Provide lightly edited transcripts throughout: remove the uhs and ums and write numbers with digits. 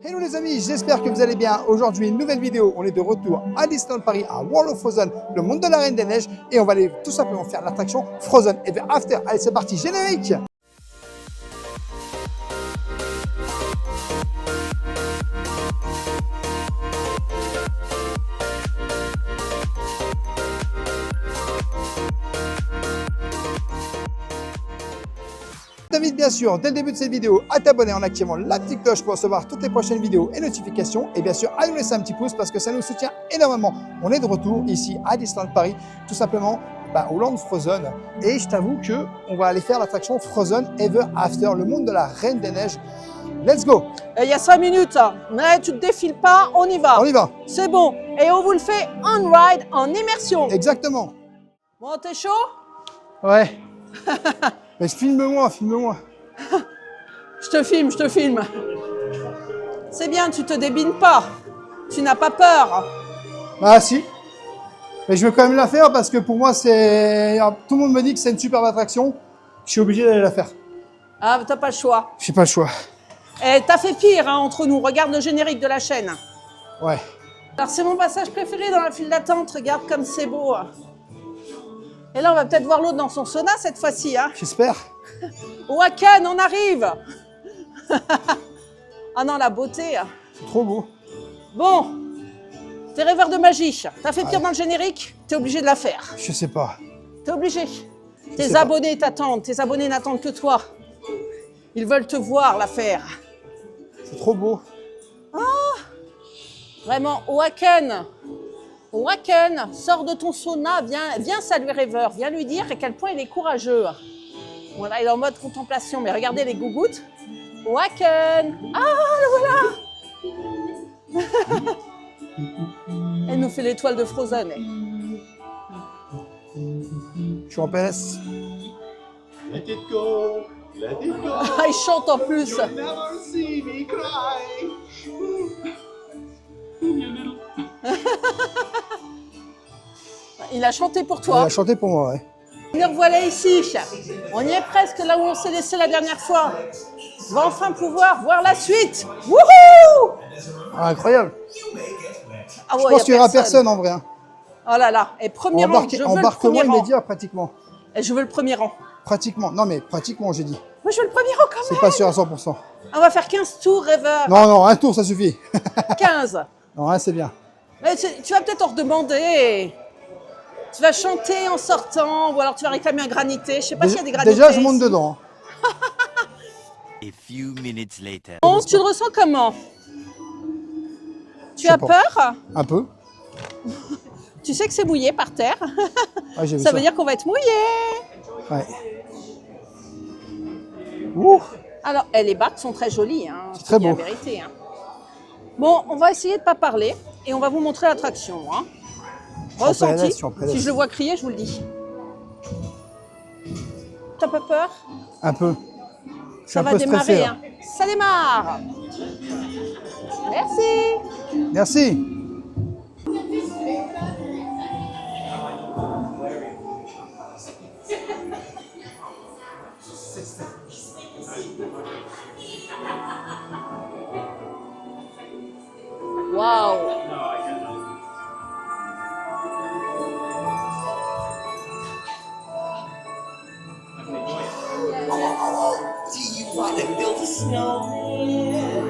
Hello les amis, j'espère que vous allez bien. Aujourd'hui, une nouvelle vidéo. On est de retour à Disneyland Paris, à World of Frozen, le monde de la Reine des Neiges. Et on va aller tout simplement faire l'attraction Frozen Ever After. Allez, c'est parti, générique! T'invite bien sûr dès le début de cette vidéo à t'abonner en activant la petite cloche pour recevoir toutes les prochaines vidéos et notifications, et bien sûr à nous laisser un petit pouce parce que ça nous soutient énormément. On est de retour ici à Disneyland Paris, tout simplement au Land Frozen, et je t'avoue que on va aller faire l'attraction Frozen Ever After, le monde de la Reine des Neiges. Let's go! Il y a 5 minutes, ouais, tu te défiles pas, on y va. On y va. C'est bon, et on vous le fait on ride, en immersion. Exactement. Bon, t'es chaud? Ouais. Mais filme-moi, filme-moi. Je te filme, je te filme. C'est bien, tu te débines pas. Tu n'as pas peur. Ah si. Mais je veux quand même la faire parce que pour moi, c'est... Tout le monde me dit que c'est une superbe attraction. Je suis obligé d'aller la faire. Ah, t'as pas le choix. J'ai pas le choix. Et t'as fait pire hein, entre nous. Regarde le générique de la chaîne. Ouais. Alors, c'est mon passage préféré dans la file d'attente. Regarde comme c'est beau. Et là, on va peut-être voir l'autre dans son sauna cette fois-ci. Hein. J'espère. Wakan, on arrive. Ah non, la beauté. C'est trop beau. Bon, t'es rêveur de magie. T'as fait pire dans le générique, t'es obligé de la faire. Je sais pas. T'es obligé. sais Tes pas. abonnés t'attendent. Tes abonnés n'attendent que toi. Ils veulent te voir la faire. C'est trop beau. Vraiment, Wakan. Wakan, sors de ton sauna, viens saluer Rêveur, viens lui dire à quel point il est courageux. Voilà, il est en mode contemplation, mais regardez les gougouttes. Wakan, ah, le voilà. Elle nous fait l'étoile de Frozen. Je suis en PS. Let it go, let it go. Ah, il chante en plus. You'll never see me cry. Il a chanté pour Il toi. a chanté pour moi, ouais. Nous revoilà ici. On y est presque là où on s'est laissé la dernière fois. On va enfin pouvoir voir la suite. Wouhou! Ah, incroyable. Ah ouais, Je pense qu'il n'y aura personne en vrai. Hein. Oh là là. Et premier rang. Je veux le Embarquement premier rang. immédiat pratiquement. Et je veux le premier rang. Pratiquement. Non mais pratiquement j'ai dit. Moi je veux le premier rang quand C'est même. pas sûr à 100%. On va faire 15 tours, Rêveur. Non, non, un tour ça suffit. 15. Non, un c'est bien. Mais tu vas peut-être en redemander. Tu vas chanter en sortant, ou alors tu vas réclamer un granité. Je sais pas s'il y a des granités. Déjà je monte ici. dedans. Hein. A few minutes later. Bon, tu le ressens comment? Tu Je sais as pas. peur? Un peu. Tu sais que c'est mouillé par terre. Ouais, j'ai vu Ça veut dire qu'on va être mouillé. Ouais. Ouh. Alors, les bacs sont très jolis. Hein, C'est très bien beau. vérité, hein. Bon, on va essayer de ne pas parler et on va vous montrer l'attraction. Hein. Ressenti. je suis en PLS. Si je le vois crier, je vous le dis. T'as pas peur? Un peu. Je suis Ça un va peu démarrer. stressé, là. Hein. Ça démarre. Merci. Merci. Waouh. Do you want to build a snowman?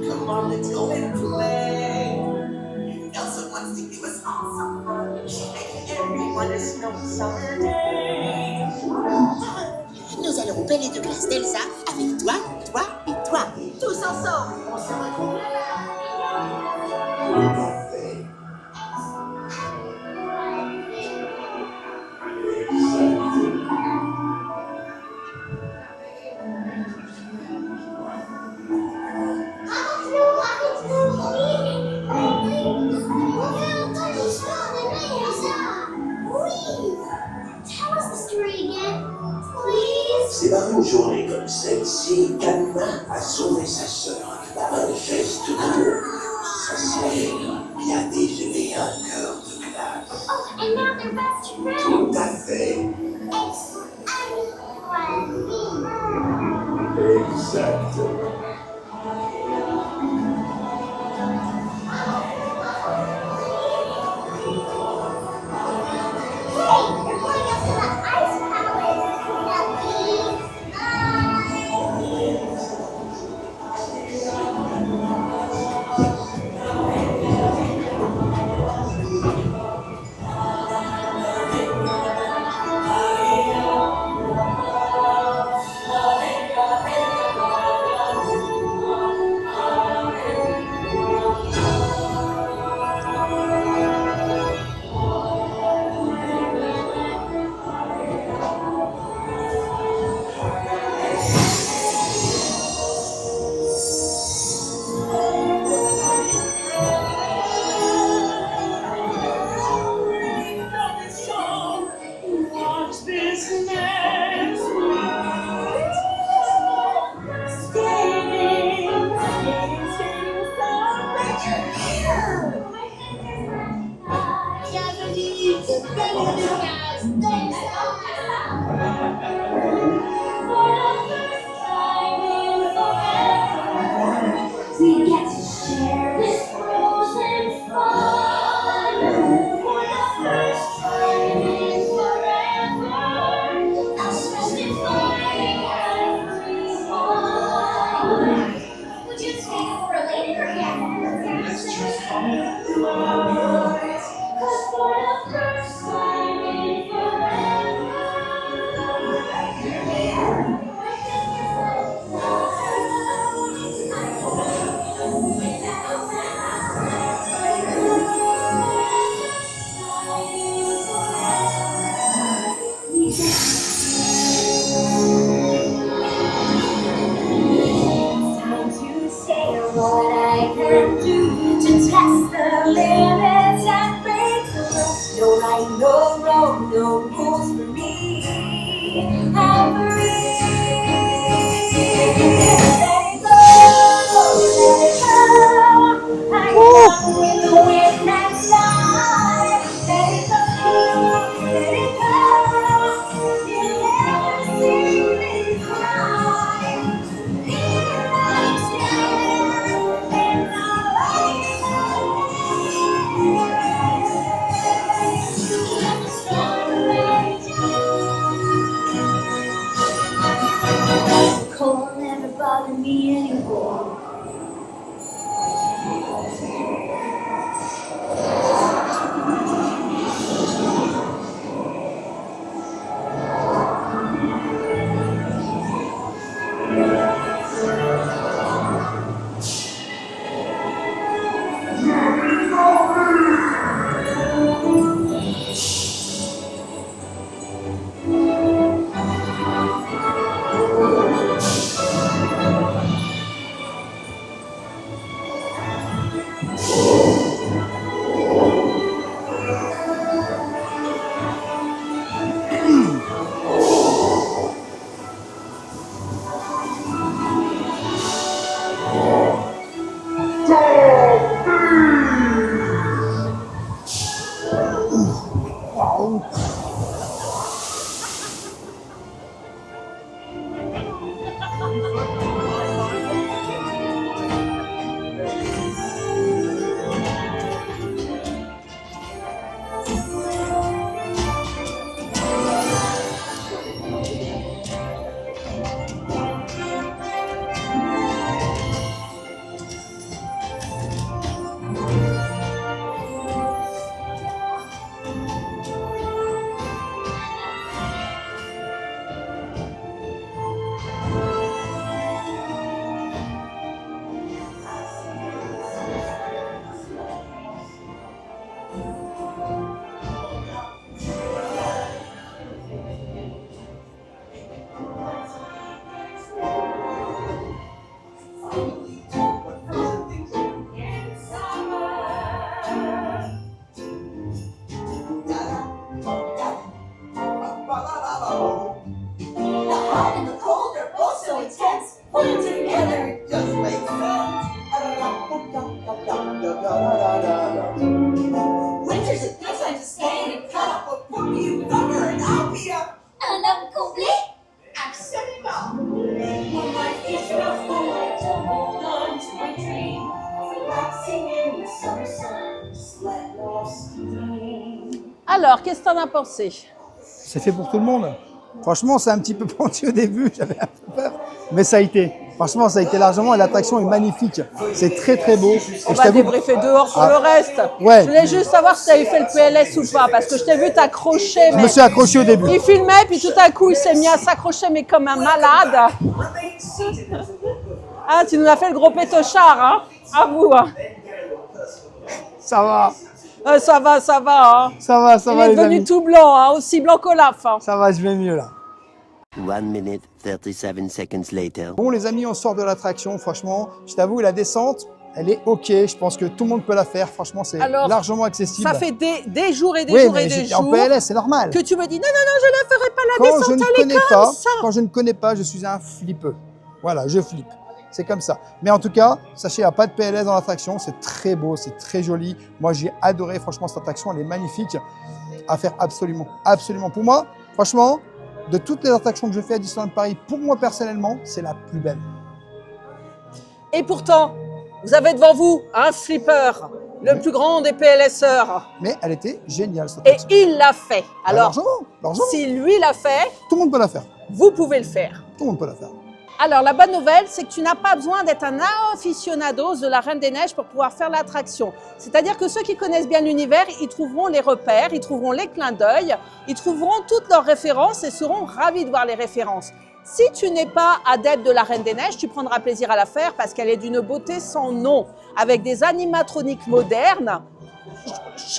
Come on, let's go and play. Elsa wants to give us all some fun. She's making everyone a snowy summer day. Nous allons au palais de glace d'Elsa avec toi, toi et toi. Tous ensemble. On se retrouve C'est par une journée comme celle-ci qu'Anna a sauvé sa sœur par un geste d'amour. Sa sœur qui a dégelé un cœur de glace. Oh, and now they're best friends. Tout à fait. It's Annie and me. Exactement. We get to share this frozen fun for the first time in forever. I'll specify everyone. Would you take it for a later? Yeah. Let's just cause for the first time in forever. Time to say what I can do to test the limits and break the rules. No right, no wrong, no rules for me. I'm free. Let it go, let it go. I'm one with the wind and fly. Let it go, let it go. You'll never see me cry. Here I stand, and the cold will never bother me anymore. Winter's a good time to stay and cut up a porky bugger and I'll be un homme complet. Absolument. When life is rough, I like to hold on to my dream. Relaxing in the summer sun, just let lost dream. Alors, qu'est-ce que t'en as pensé? C'est fait pour tout le monde. Franchement, c'est un petit peu pentu au début, j'avais un peu peur, mais ça a été. Franchement, ça a été largement et l'attraction est magnifique. C'est très très beau. On va débriefer dehors sur le reste. Ouais. Je voulais juste savoir si tu avais fait le PLS ou pas, parce que je t'ai vu t'accrocher. Je me suis accroché au début. Il filmait, puis tout à coup, il s'est mis à s'accrocher, mais comme un malade. Ah, tu nous as fait le gros pétochard, hein? À vous, hein? Ça va. Ça va, ça va, hein? Ça va, ça Il va est les devenu amis. tout blanc, hein? Aussi blanc qu'Olaf, hein? Ça va, je vais mieux là. 1 minute 37 seconds later. Bon les amis, on sort de l'attraction. Franchement, je t'avoue, la descente, elle est ok. Je pense que tout le monde peut la faire. Franchement, c'est Alors, largement accessible. Ça fait des jours et des Oui, jours mais et des j'étais en jours PLS, c'est normal. que tu me dis non, non, non, je ne ferai pas la Quand descente, je ne elle est connais comme pas, ça. quand je ne connais pas, je suis un flippeux. Voilà, je flippe. c'est comme ça. Mais en tout cas, sachez, il n'y a pas de PLS dans l'attraction, c'est très beau, c'est très joli. Moi, j'ai adoré, franchement, cette attraction, elle est magnifique à faire absolument, absolument. Pour moi, franchement, de toutes les attractions que je fais à Disneyland Paris, pour moi personnellement, c'est la plus belle. Et pourtant, vous avez devant vous un flipper, le plus grand des PLSeurs. Mais elle était géniale, cette Et attraction. il l'a fait. Alors, largement, si lui l'a fait, tout le monde peut la faire. vous pouvez le faire. Tout le monde peut la faire. Alors, la bonne nouvelle, c'est que tu n'as pas besoin d'être un aficionados de la Reine des Neiges pour pouvoir faire l'attraction. C'est-à-dire que ceux qui connaissent bien l'univers, ils trouveront les repères, ils trouveront les clins d'œil, ils trouveront toutes leurs références et seront ravis de voir les références. Si tu n'es pas adepte de la Reine des Neiges, tu prendras plaisir à la faire parce qu'elle est d'une beauté sans nom, avec des animatroniques modernes.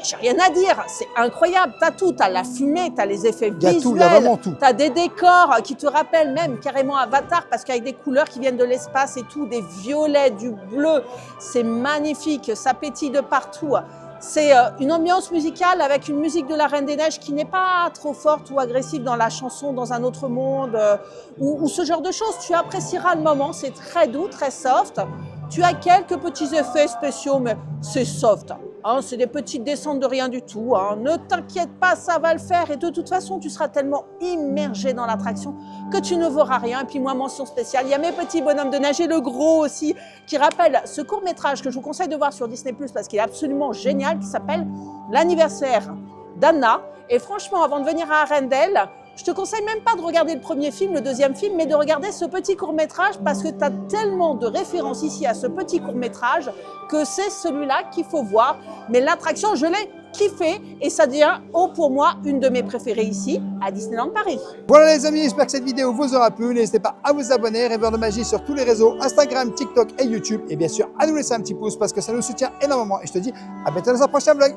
J'ai rien à dire, c'est incroyable, t'as tout, t'as la fumée, t'as les effets Il y a visuels, tout, il y a vraiment tout. t'as des décors qui te rappellent même carrément Avatar parce qu'avec des couleurs qui viennent de l'espace et tout, des violets, du bleu, c'est magnifique, ça pétille de partout. C'est une ambiance musicale avec une musique de la Reine des Neiges qui n'est pas trop forte ou agressive dans la chanson Dans un autre monde ou ce genre de choses. Tu apprécieras le moment, c'est très doux, très soft. Tu as quelques petits effets spéciaux, mais c'est soft. Hein, c'est des petites descentes de rien du tout. Hein. Ne t'inquiète pas, ça va le faire. Et de toute façon, tu seras tellement immergé dans l'attraction que tu ne verras rien. Et puis moi, mention spéciale, il y a mes petits bonhommes de neige et le gros aussi, qui rappelle ce court-métrage que je vous conseille de voir sur Disney+, parce qu'il est absolument génial, qui s'appelle L'anniversaire d'Anna. Et franchement, avant de venir à Arendelle, je te conseille même pas de regarder le premier film, le deuxième film, mais de regarder ce petit court-métrage parce que tu as tellement de références ici à ce petit court-métrage que c'est celui-là qu'il faut voir. Mais l'attraction, je l'ai kiffé et ça devient, pour moi, une de mes préférées ici à Disneyland Paris. Voilà les amis, j'espère que cette vidéo vous aura plu. N'hésitez pas à vous abonner, Rêveur de Magie sur tous les réseaux, Instagram, TikTok et YouTube. Et bien sûr, à nous laisser un petit pouce parce que ça nous soutient énormément. Et je te dis à bientôt dans un prochain vlog.